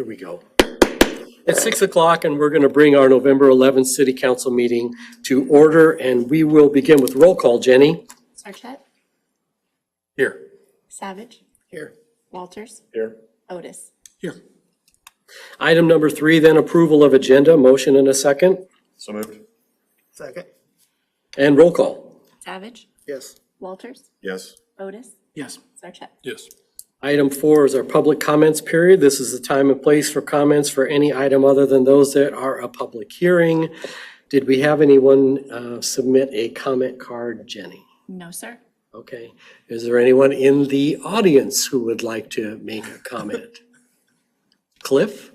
Here we go. It's 6 o'clock and we're going to bring our November 11th City Council meeting to order, and we will begin with roll call. Jenny? Sarchett? Here. Savage? Here. Walters? Here. Otis? Here. Item number 3, then approval of agenda. Motion and a second. So moved. Second. And roll call. Savage? Yes. Walters? Yes. Otis? Yes. Sarchett? Yes. Item 4 is our public comments period. This is the time and place for comments for any item other than those that are a public hearing. Did we have anyone submit a comment card, Jenny? No, sir. Okay. Is there anyone in the audience who would like to make a comment? Cliff?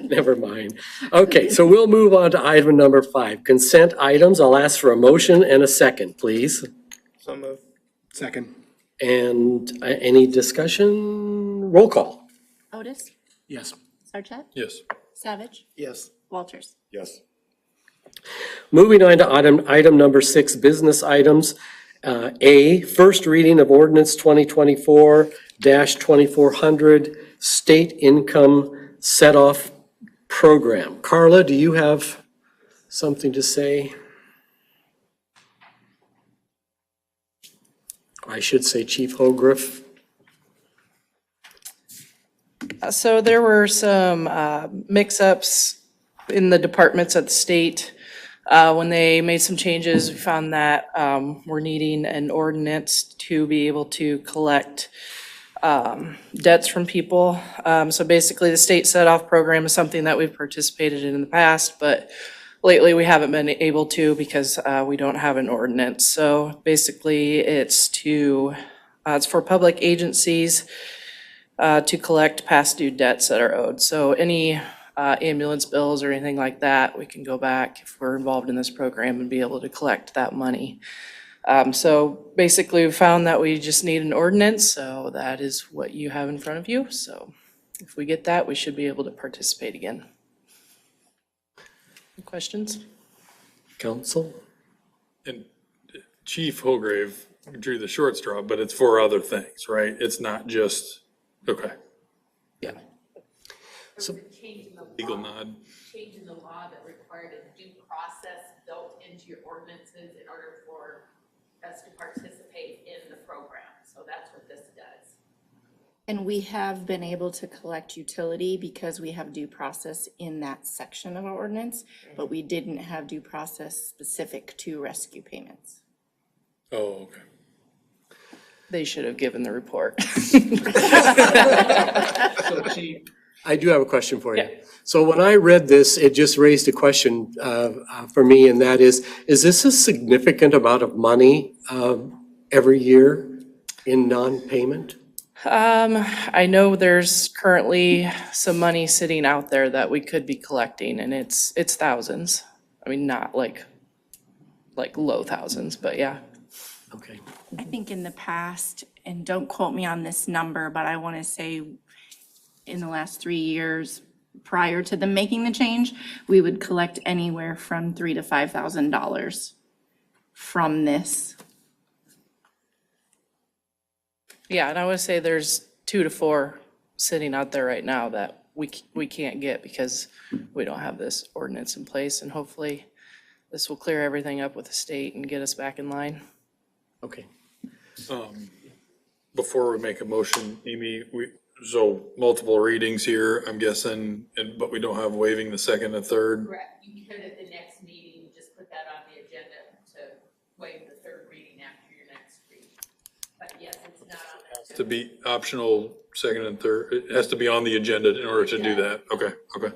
Never mind. Okay, so we'll move on to item number 5, consent items. I'll ask for a motion and a second, please. So moved. Second. And any discussion? Roll call. Otis? Yes. Sarchett? Yes. Savage? Yes. Walters? Yes. Moving on to item number 6, business items. A, first reading of ordinance 2024-2400, state income set-off program. Carla, do you have something to say? I should say Chief Hogriff. So there were some mix-ups in the departments at the state. When they made some changes, we found that we're needing an ordinance to be able to collect debts from people. So basically, the state set-off program is something that we've participated in the past, but lately we haven't been able to because we don't have an ordinance. So basically, it's for public agencies to collect past due debts that are owed. So any ambulance bills or anything like that, we can go back if we're involved in this program and be able to collect that money. So basically, we found that we just need an ordinance, so that is what you have in front of you. So if we get that, we should be able to participate again. Any questions? Council? And Chief Holgrave drew the short straw, but it's for other things, right? It's not just, okay. Yeah. There was a change in the Legal law, nod. change in the law that required a due process built into your ordinances in order for us to participate in the program. So that's what this does. And we have been able to collect utility because we have due process in that section of our ordinance, but we didn't have due process specific to rescue payments. Oh, okay. They should have given the report. I do have a question for you. Yeah. So when I read this, it just raised a question for me, and that is this a significant amount of money every year in non-payment? I know there's currently some money sitting out there that we could be collecting, and it's thousands. I mean, not like low thousands, but yeah. Okay. I think in the past, and don't quote me on this number, but I want to say in the last 3 years prior to them making the change, we would collect anywhere from $3,000 to $5,000 from this. Yeah, and I would say there's 2 to 4 sitting out there right now that we can't get because we don't have this ordinance in place, and hopefully this will clear everything up with the state and get us back in line. Okay. Before we make a motion, Amy, so multiple readings here, I'm guessing, but we don't have waiving the second and third. Correct. You could at the next meeting, just put that on the agenda to waive the third reading after your next reading. But yes, it's not on that. To be optional second and third, it has to be on the agenda in order to do that. Okay, okay.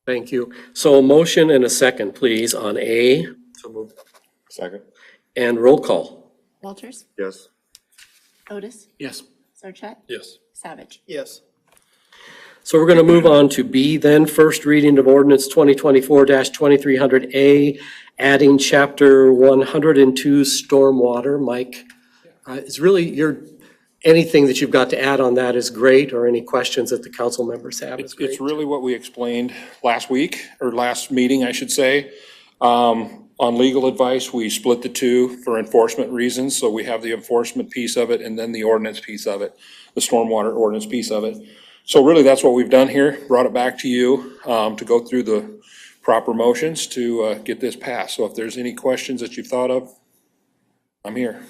Thank you. So a motion and a second, please, on A, So moved. Second. and roll call. Walters? Yes. Otis? Yes. Sarchett? Yes. Savage? Yes. So we're going to move on to B then, first reading of ordinance 2024-2300A, adding chapter 102 stormwater. Mike, it's really anything that you've got to add on that is great, or any questions that the council members have is great. It's really what we explained last week, or last meeting, I should say. On legal advice, we split the two for enforcement reasons, so we have the enforcement piece of it and then the ordinance piece of it, the stormwater ordinance piece of it. So really, that's what we've done here, brought it back to you to go through the proper motions to get this passed. So if there's any questions that you've thought of, I'm here.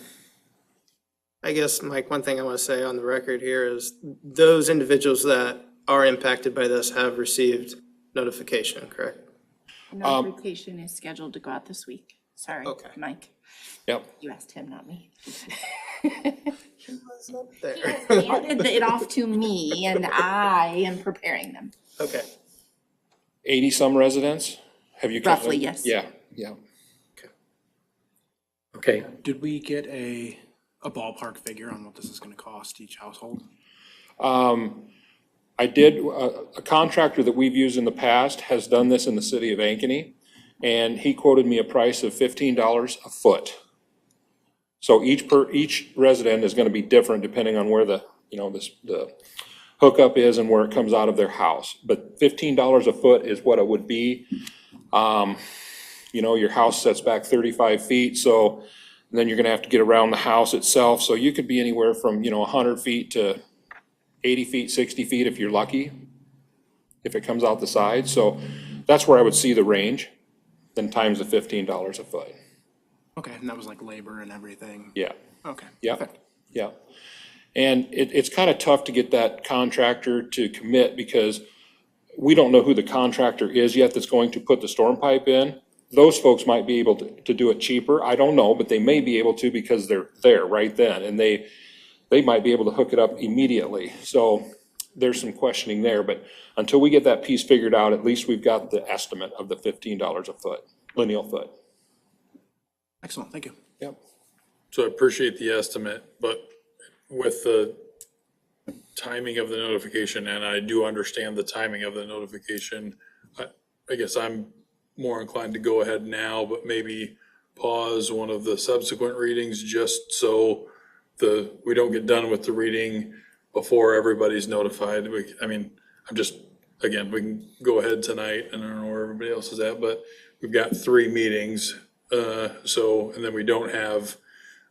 I guess, Mike, one thing I want to say on the record here is those individuals that are impacted by this have received notification, correct? Notification is scheduled to go out this week. Sorry, Okay. Mike. Yep. You asked him, not me. There. Handed it off to me and I am preparing them. Okay. 80-some residents? Have you? Roughly, yes. Yeah, yeah. Okay, Did we get a ballpark figure on what this is gonna cost each household? I did, a contractor that we've used in the past has done this in the city of Ankeny, and he quoted me a price of $15 a foot. So each resident is gonna be different depending on where the hookup is and where it comes out of their house. But $15 a foot is what it would be. Your house sets back 35 feet, so then you're gonna have to get around the house itself. So you could be anywhere from, 100 feet to 80 feet, 60 feet if you're lucky, if it comes out the side. So that's where I would see the range, then times the $15 a foot. Okay, and that was like labor and everything? Yeah, Okay. yeah, perfect. yeah. And it's kind of tough to get that contractor to commit because we don't know who the contractor is yet that's going to put the storm pipe in. Those folks might be able to do it cheaper. I don't know, but they may be able to because they're there right then and they might be able to hook it up immediately. So there's some questioning there, but until we get that piece figured out, at least we've got the estimate of the $15 a foot, lineal foot. Excellent, thank you. Yep. So I appreciate the estimate, but with the timing of the notification, and I do understand the timing of the notification, I guess I'm more inclined to go ahead now, but maybe pause one of the subsequent readings just so we don't get done with the reading before everybo's notified. I'm just, again, we can go ahead tonight, and I don't know where everybody else is at, but we've got 3 meetings, and then we don't have,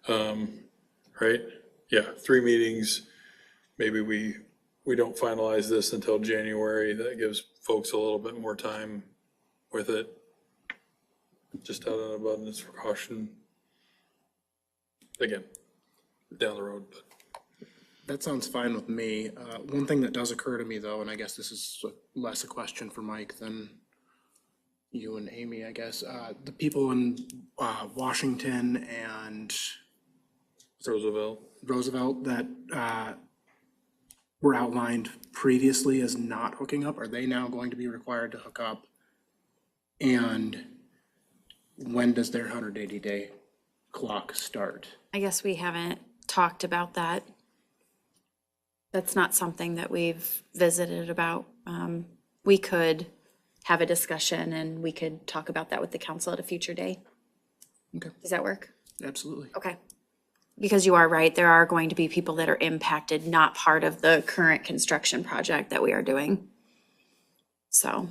right? Yeah, 3 meetings. Maybe we don't finalize this until January. That gives folks a little bit more time with it. Just out of abundance for caution. Again, down the road, but. That sounds fine with me. One thing that does occur to me though, and I guess this is less a question for Mike than you and Amy, I guess. The people in Washington and Roosevelt that were outlined previously as not hooking up, are they now going to be required to hook up? And when does their 180-day clock start? I guess we haven't talked about that. That's not something that we've visited about. We could have a discussion and we could talk about that with the council at a future day. Okay, Does that work? absolutely. Okay. Because you are right, there are going to be people that are impacted, not part of the current construction project that we are doing. So,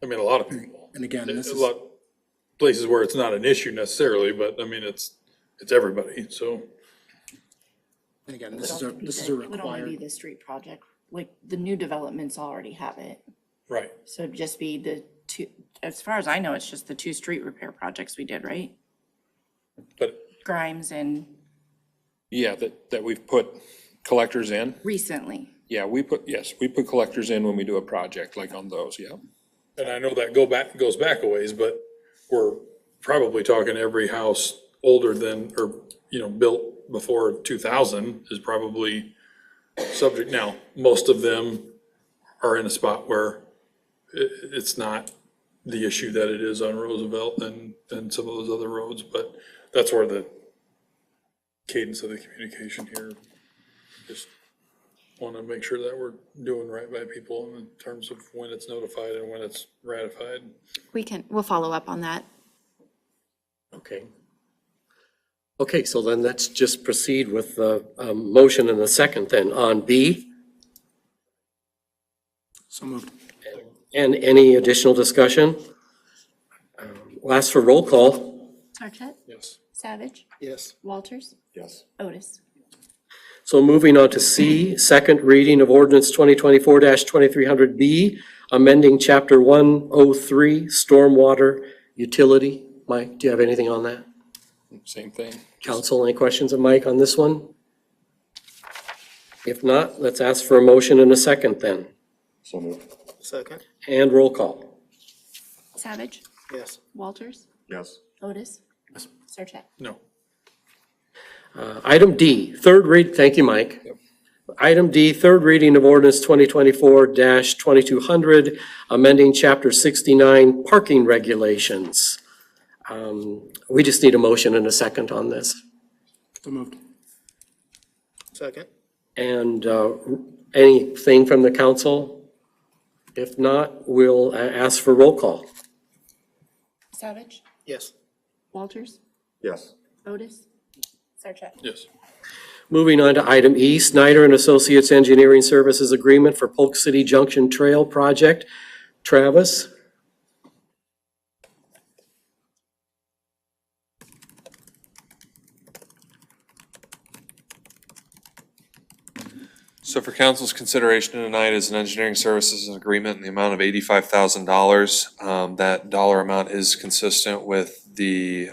A lot of people. And again, this A is, lot of places where it's not an issue necessarily, but it's everybody, so. and again, this is a It would only be required, the street project, like the new developments already have it. Right. So it'd just be the 2, as far as I know, it's just the 2 street repair projects we did, right? But Grimes and Yeah, that we've put collectors in. recently. Yeah, we put collectors in when we do a project, like on those, yeah. And I know that goes back a ways, but we're probably talking every house older than, or, built before 2000 is probably subject. Now, most of them are in a spot where it's not the issue that it is on Roosevelt and some of those other roads, but that's where the cadence of the communication here, just want to make sure that we're doing right by people in terms of when it's notified and when it's ratified. we'll follow up on that. okay. Okay, so then let's just proceed with the motion and the second then on B. so moved. And any additional discussion? We'll ask for roll call. Sarchet? Yes. Savage? Yes. Walters? Yes. Otis? So moving on to C, second reading of ordinance 2024-2300B, amending chapter 103, stormwater utility. Mike, do you have anything on that? Same thing. Council, any questions of Mike on this one? If not, let's ask for a motion and a second then. So moved. Second. And roll call. Savage? Yes. Walters? Yes. Otis? Sarchet? No. Item D, third read, thank you, Mike. Item D, third reading of ordinance 2024-2200, amending chapter 69, parking regulations. We just need a motion and a second on this. So moved. Second. And anything from the council? If not, we'll ask for roll call. Savage? Yes. Walters? Yes. Otis? Sarchet? Yes. Moving on to item E, Snyder and Associates Engineering Services Agreement for Polk City Junction Trail Project. Travis? So for council's consideration tonight is an engineering services agreement in the amount of $85,000. That dollar amount is consistent with the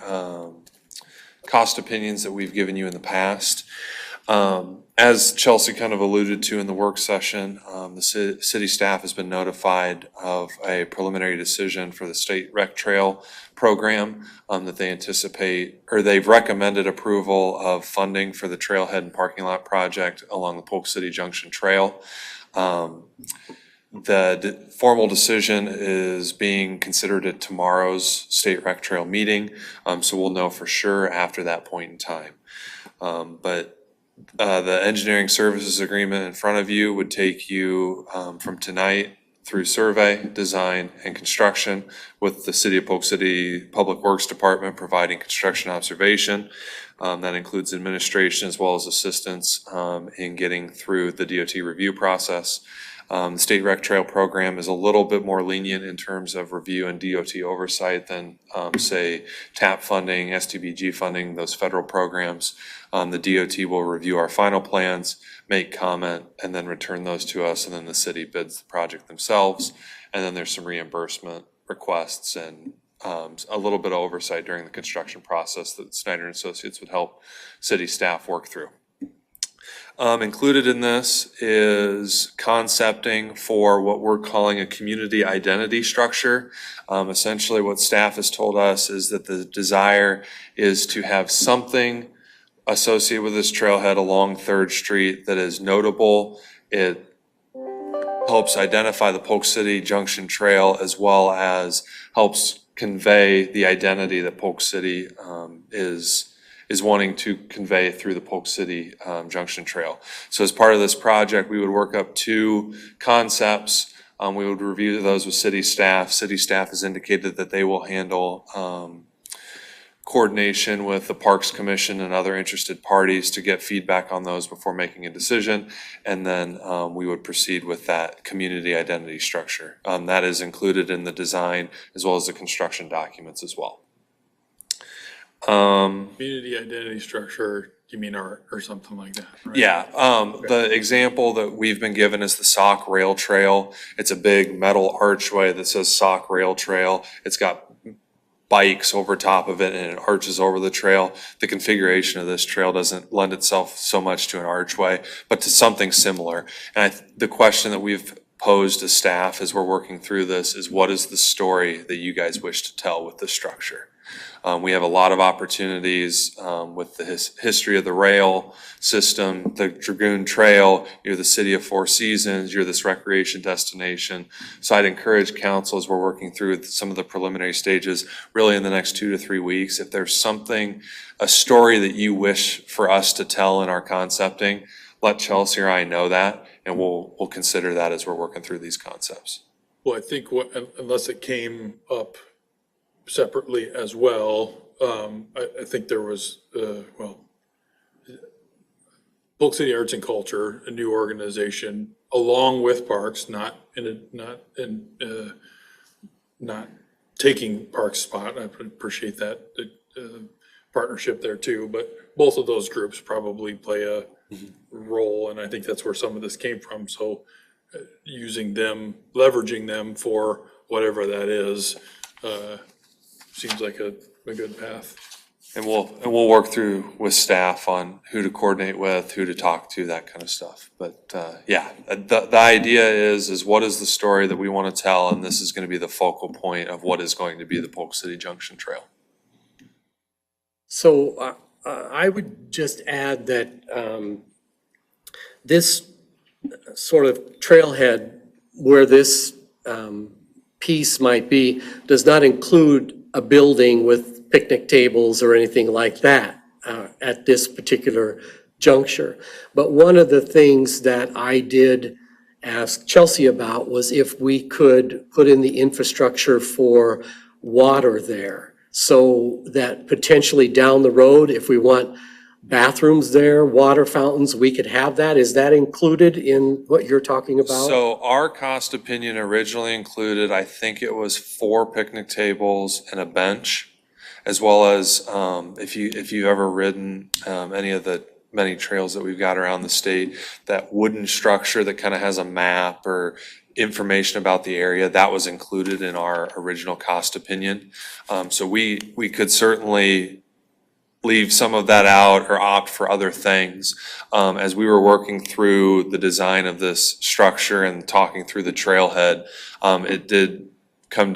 cost opinions that we've given you in the past. As Chelsea kind of alluded to in the work session, the city staff has been notified of a preliminary decision for the state rec trail program that they anticipate, or they've recommended approval of funding for the trailhead and parking lot project along the Polk City Junction Trail. The formal decision is being considered at tomorrow's state rec trail meeting, so we'll know for sure after that point in time. The engineering services agreement in front of you would take you from tonight through survey, design, and construction, with the City of Polk City Public Works Department providing construction observation. That includes administration as well as assistance in getting through the DOT review process. The State Rec Trail program is a little bit more lenient in terms of review and DOT oversight than, say, TAP funding, STBG funding, those federal programs. The DOT will review our final plans, make comment, and then return those to us, and then the city bids the project themselves. And then there's some reimbursement requests and a little bit of oversight during the construction process that Snyder and Associates would help city staff work through. Included in this is concepting for what we're calling a community identity structure. Essentially what staff has told us is that the desire is to have something associated with this trailhead along 3rd Street that is notable. It helps identify the Polk City Junction Trail as well as helps convey the identity that Polk City is wanting to convey through the Polk City Junction Trail. So as part of this project, we would work up 2 concepts. We would review those with city staff. City staff has indicated that they will handle coordination with the Parks Commission and other interested parties to get feedback on those before making a decision. And then we would proceed with that community identity structure. That is included in the design as well as the construction documents as well. Community identity structure, you mean art or something like that, right? Yeah, the example that we've been given is the Sauk Rail Trail. It's a big metal archway that says Sauk Rail Trail. It's got bikes over top of it and it arches over the trail. The configuration of this trail doesn't lend itself so much to an archway, but to something similar. And the question that we've posed to staff as we're working through this is, what is the story that you guys wish to tell with this structure? We have a lot of opportunities with the history of the rail system, the Dragoon Trail. You're the city of Four Seasons. You're this recreation destination. So I'd encourage council, as we're working through some of the preliminary stages, really in the next 2 to 3 weeks, if there's something, a story that you wish for us to tell in our concepting, let Chelsea or I know that, and we'll consider that as we're working through these concepts. Well, I think unless it came up separately as well, I think there was, Polk City Arts and Culture, a new organization, along with Parks, not taking Park's spot. I appreciate that partnership there too, but both of those groups probably play a role, and I think that's where some of this came from. So using them, leveraging them for whatever that is, seems like a good path. And we'll work through with staff on who to coordinate with, who to talk to, that kind of stuff. But, yeah, the idea is what is the story that we want to tell? And this is going to be the focal point of what is going to be the Polk City Junction Trail. So I would just add that this sort of trailhead where this piece might be does not include a building with picnic tables or anything like that at this particular juncture. But one of the things that I did ask Chelsea about was if we could put in the infrastructure for water there, so that potentially down the road, if we want bathrooms there, water fountains, we could have that. Is that included in what you're talking about? So our cost opinion originally included, I think it was 4 picnic tables and a bench, as well as, if you've ever ridden, any of the many trails that we've got around the state, that wooden structure that kind of has a map or information about the area, that was included in our original cost opinion. So we could certainly leave some of that out or opt for other things. As we were working through the design of this structure and talking through the trailhead, it did come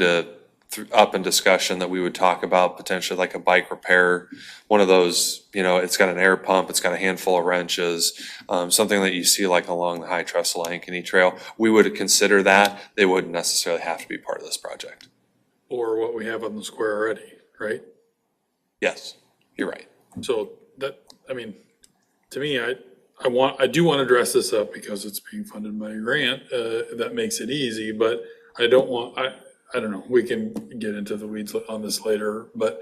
up in discussion that we would talk about potentially like a bike repair, one of those, it's got an air pump, it's got a handful of wrenches, something that you see like along the High Trestle Ankeny Trail. We would consider that. They wouldn't necessarily have to be part of this project. Or what we have on the square already, right? Yes, you're right. So that, I mean, to me, I do want to dress this up because it's being funded by a grant. That makes it easy, but I don't know, we can get into the weeds on this later, but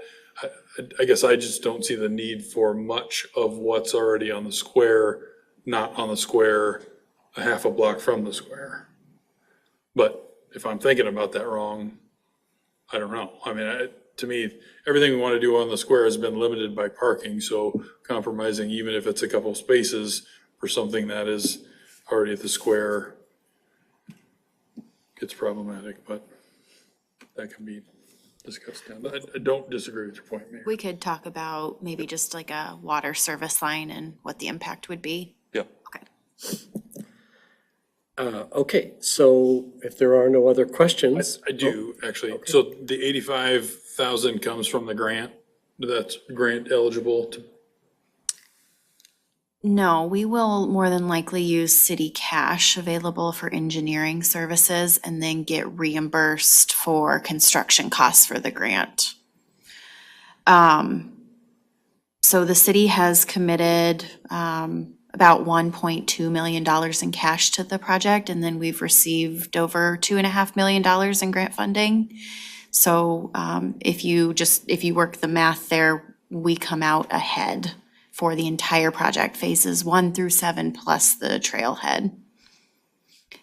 I guess I just don't see the need for much of what's already on the square, not on the square, a half a block from the square. But if I'm thinking about that wrong, I don't know. I mean, to me, everything we want to do on the square has been limited by parking, so compromising, even if it's a couple spaces for something that is already at the square, gets problematic, but that can be discussed down. I don't disagree with your point, Mayor. We could talk about maybe just like a water service line and what the impact would be. Yep. Okay. Okay, so if there are no other questions. I do, actually. So the 85,000 comes from the grant? That's grant eligible to? No, we will more than likely use city cash available for engineering services and then get reimbursed for construction costs for the grant. So the city has committed about $1.2 million in cash to the project, and then we've received over $2.5 million in grant funding. So if you work the math there, we come out ahead for the entire project, phases 1 through 7 plus the trailhead.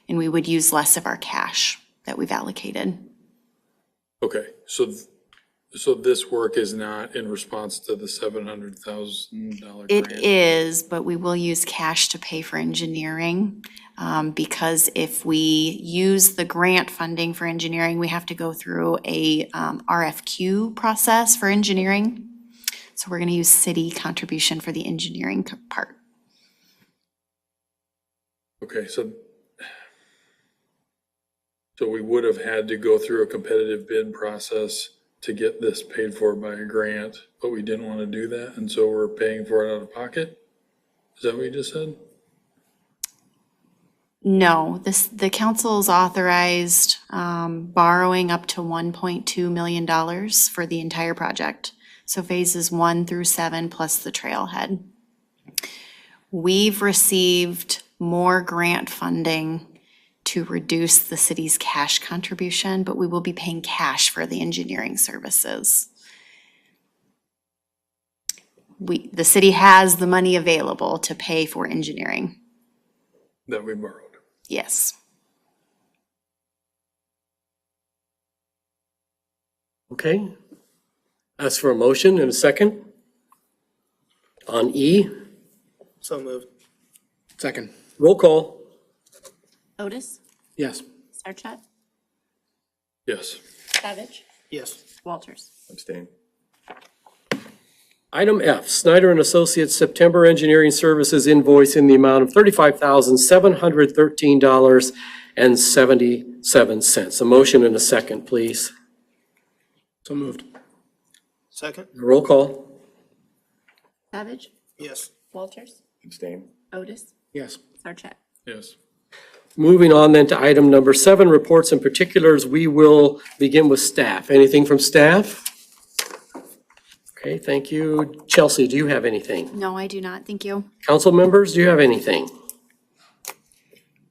And we would use less of our cash that we've allocated. Okay, so this work is not in response to the $700,000 grant? It is, but we will use cash to pay for engineering. Because if we use the grant funding for engineering, we have to go through a RFQ process for engineering. So we're gonna use city contribution for the engineering part. Okay, so we would have had to go through a competitive bid process to get this paid for by a grant, but we didn't want to do that, and so we're paying for it out of pocket? Is that what you just said? No, the council's authorized borrowing up to $1.2 million for the entire project. So phases 1 through 7 plus the trailhead. We've received more grant funding to reduce the city's cash contribution, but we will be paying cash for the engineering services. The city has the money available to pay for engineering. That we borrowed? Yes. Okay. Ask for a motion and a second. On E, So moved. Second, roll call. Otis, yes. Sarchet, Yes. Savage, Yes. Walters. Abstain. Item F, Snyder and Associates September Engineering Services invoice in the amount of $35,713.77. A motion and a second, please. So moved, Second? Roll call. Savage, Yes. Walters, Abstain. Otis, yes. Sarchet. Yes. Moving on then to item number 7, reports and particulars. We will begin with staff. Anything from staff? Okay, thank you. Chelsea, do you have anything? No, I do not. Thank you. Council members, do you have anything?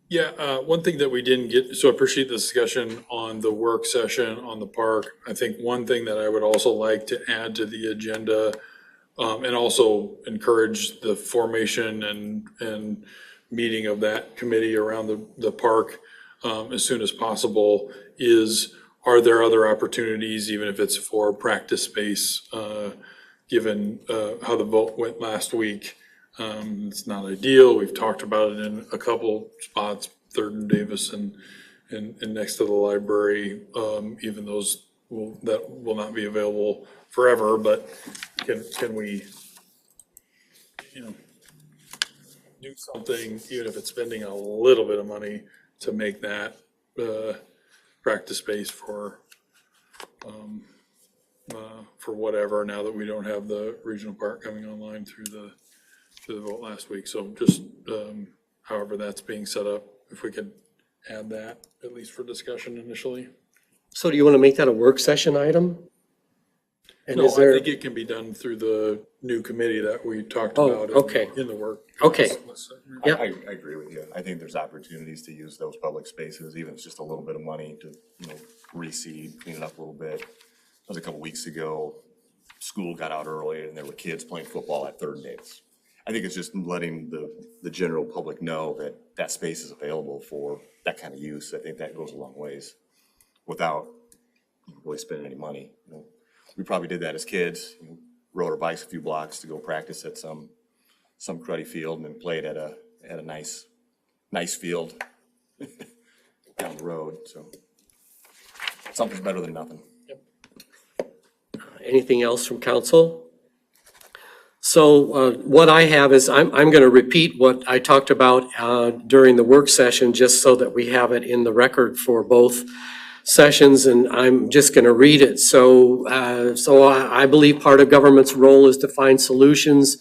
Yeah, one thing that we didn't get, so I appreciate the discussion on the work session on the park. I think one thing that I would also like to add to the agenda, and also encourage the formation and meeting of that committee around the park as soon as possible, is are there other opportunities, even if it's for practice space, given how the vote went last week? It's not ideal. We've talked about it in a couple spots, Third and Davis and next to the library. Even those that will not be available forever, but can we, do something, even if it's spending a little bit of money to make that practice space for whatever, now that we don't have the regional park coming online through the vote last week. So just, however that's being set up, if we could add that, at least for discussion initially. So do you want to make that a work session item? And No, is I there, think it can be done through the new committee that we talked Oh, about okay. in the work. Okay. Yep. I agree with you. I think there's opportunities to use those public spaces, even if it's just a little bit of money to, reseed, clean it up a little bit. It was a couple weeks ago, school got out early and there were kids playing football at Third and Davis. I think it's just letting the general public know that that space is available for that kind of use. I think that goes a long ways without really spending any money. We probably did that as kids, rode our bikes a few blocks to go practice at some cruddy field and then played at a nice field down the road. So something's better than nothing. anything else from council? So what I have is, I'm going to repeat what I talked about during the work session, just so that we have it in the record for both sessions, and I'm just going to read it. So I believe part of government's role is to find solutions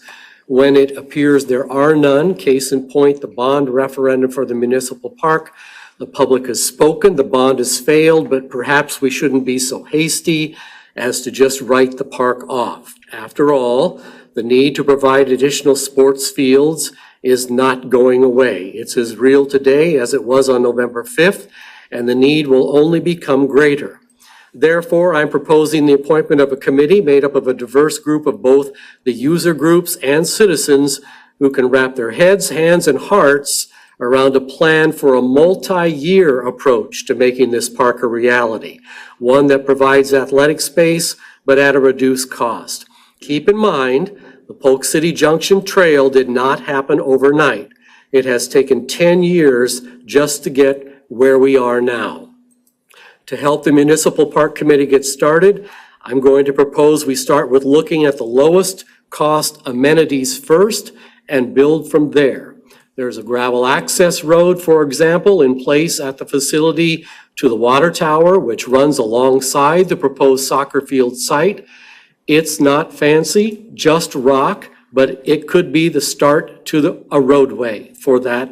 when it appears there are none. Case in point, the bond referendum for the municipal park. The public has spoken, the bond has failed, but perhaps we shouldn't be so hasty as to just write the park off. After all, the need to provide additional sports fields is not going away. It's as real today as it was on November 5th, and the need will only become greater. Therefore, I'm proposing the appointment of a committee made up of a diverse group of both the user groups and citizens who can wrap their heads, hands, and hearts around a plan for a multi-year approach to making this park a reality, one that provides athletic space, but at a reduced cost. Keep in mind, the Polk City Junction Trail did not happen overnight. It has taken 10 years just to get where we are now. To help the Municipal Park Committee get started, I'm going to propose we start with looking at the lowest cost amenities first and build from there. There's a gravel access road, for example, in place at the facility to the water tower, which runs alongside the proposed soccer field site. It's not fancy, just rock, but it could be the start to a roadway for that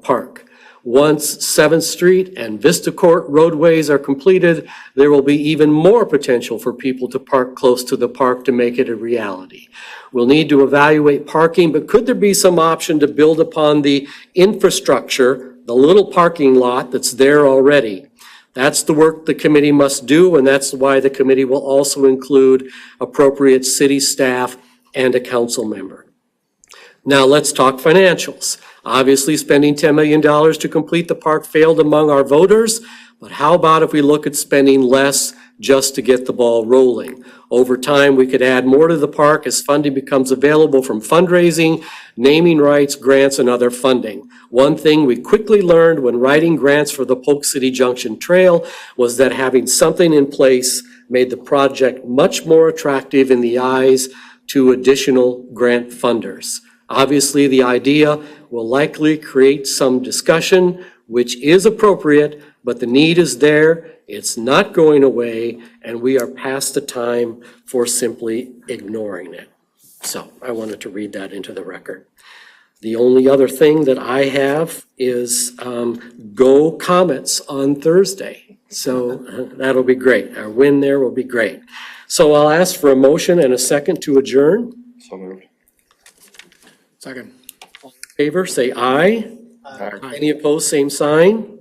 park. Once 7th Street and Vista Court roadways are completed, there will be even more potential for people to park close to the park to make it a reality. We'll need to evaluate parking, but could there be some option to build upon the infrastructure, the little parking lot that's there already? That's the work the committee must do, and that's why the committee will also include appropriate city staff and a council member. Now let's talk financials. Obviously, spending $10 million to complete the park failed among our voters, But how about if we look at spending less just to get the ball rolling? Over time, we could add more to the park as funding becomes available from fundraising, naming rights, grants, and other funding. One thing we quickly learned when writing grants for the Polk City Junction Trail was that having something in place made the project much more attractive in the eyes to additional grant funders. Obviously, the idea will likely create some discussion, which is appropriate, but the need is there, it's not going away, and we are past the time for simply ignoring it. So I wanted to read that into the record. The only other thing that I have is go Comets on Thursday. So that'll be great. Our win there will be great. So I'll ask for a motion and a second to adjourn. So moved. Second. Favor, say aye. Aye. Any opposed, same sign.